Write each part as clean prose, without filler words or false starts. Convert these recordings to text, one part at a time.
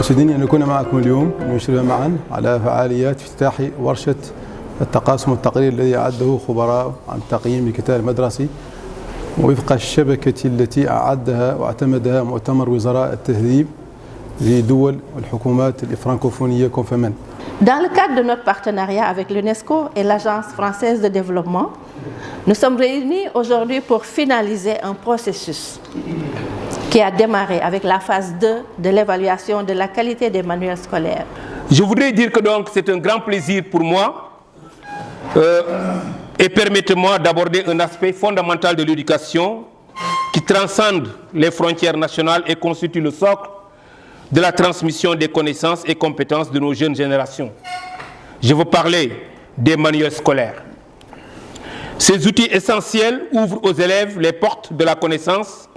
يسعدني أن نكون معكم اليوم لنشرف معا على فعاليات افتتاح ورشة التقاسم والتقرير الذي أعده خبراء عن تقييم الكتاب المدرسي وفق الشبكة التي أعدها واعتمدها مؤتمر وزراء التهذيب لدول والحكومات الفرنكوفونية كونفمان. Dans le cadre de notre partenariat avec l'UNESCO et l'Agence française de développement, nous sommes réunis aujourd'hui pour finaliser un processus qui a démarré avec la phase 2 de l'évaluation de la qualité des manuels scolaires. Je voudrais dire que donc c'est un grand plaisir pour moi et permettez-moi d'aborder un aspect fondamental de l'éducation qui transcende les frontières nationales et constitue le socle de la transmission des connaissances et compétences de nos jeunes générations. Je veux parler des manuels scolaires. Ces outils essentiels ouvrent aux élèves les portes de la connaissance.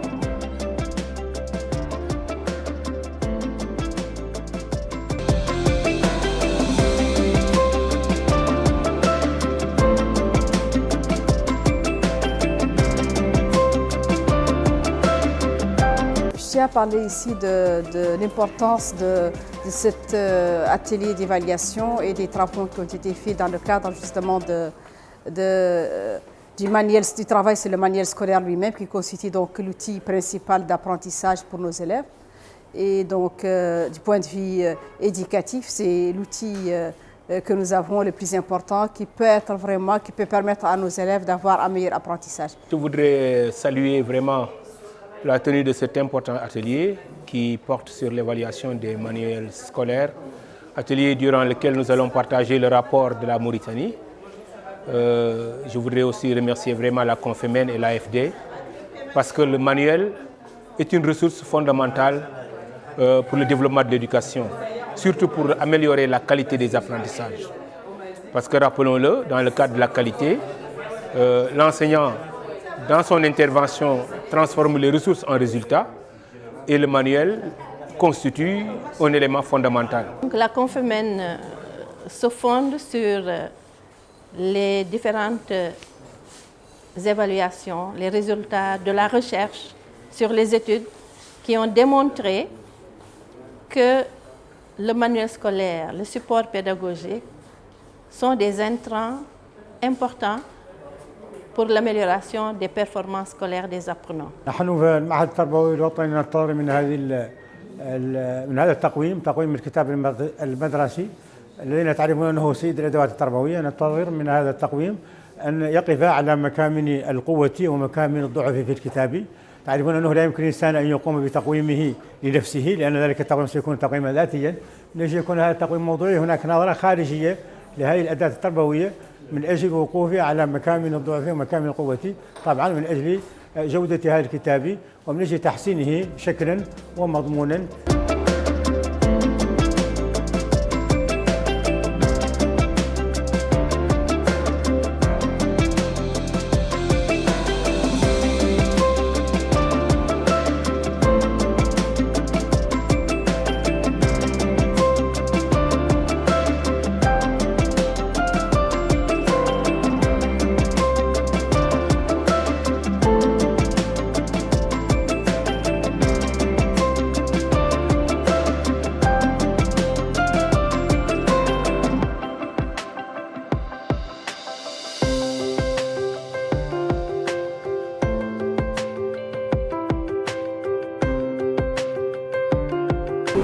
Je tiens à parler ici de l'importance de cet atelier d'évaluation et des travaux qui ont été faits dans le cadre justement du manuel du travail sur le manuel scolaire lui-même qui constitue donc l'outil principal d'apprentissage pour nos élèves. Et donc du point de vue éducatif, c'est l'outil que nous avons le plus important qui peut permettre à nos élèves d'avoir un meilleur apprentissage. Je voudrais saluer vraiment la tenue de cet important atelier qui porte sur l'évaluation des manuels scolaires, atelier durant lequel nous allons partager le rapport de la Mauritanie. Je voudrais aussi remercier vraiment la Confemen et l'AFD parce que le manuel est une ressource fondamentale pour le développement de l'éducation, surtout pour améliorer la qualité des apprentissages. Parce que rappelons-le, dans le cadre de la qualité, l'enseignant dans son intervention, transforme les ressources en résultats et le manuel constitue un élément fondamental. Donc, la Confemen se fonde sur les différentes évaluations, les résultats de la recherche sur les études qui ont démontré que le manuel scolaire, le support pédagogique sont des intrants importants pour l'amélioration des performances scolaires des apprenants. نحن في المعهد التربوي الوطني ننتظر من هذا تقويم الكتاب المدرسي الذين تعرفون انه سيد الادوات التربويه، ننتظر من هذا التقويم ان يقف على مكامن القوه ومكامن الضعف في الكتاب. تعرفون انه لا يمكن الانسان ان يقوم بتقويمه لنفسه لان ذلك التقويم سيكون تقويما ذاتيا، يجب يكون هذا التقويم موضوعي. هناك نظره خارجيه لهذه الاداه التربويه من أجل وقوفه على مكامن الضعف ومكامن القوة، طبعا من أجل جودة هذا الكتاب ومن أجل تحسينه شكلا ومضمونا.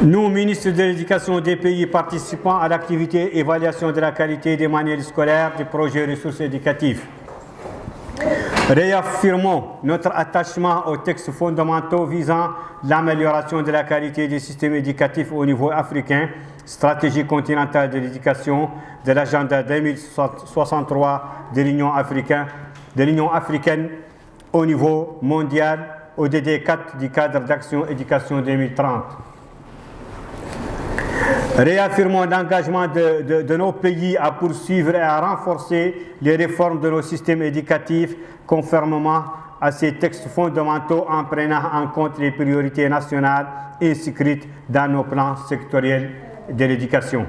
Nous, ministres de l'Éducation des pays participants à l'activité évaluation de la qualité des manuels scolaires du projet ressources éducatives, réaffirmons notre attachement aux textes fondamentaux visant l'amélioration de la qualité des systèmes éducatifs au niveau africain, stratégie continentale de l'éducation, de l'agenda 2063 de l'Union africaine au niveau mondial, au DD 4 du cadre d'action éducation 2030. Réaffirmons l'engagement de nos pays à poursuivre et à renforcer les réformes de nos systèmes éducatifs conformément à ces textes fondamentaux en prenant en compte les priorités nationales inscrites dans nos plans sectoriels de l'éducation.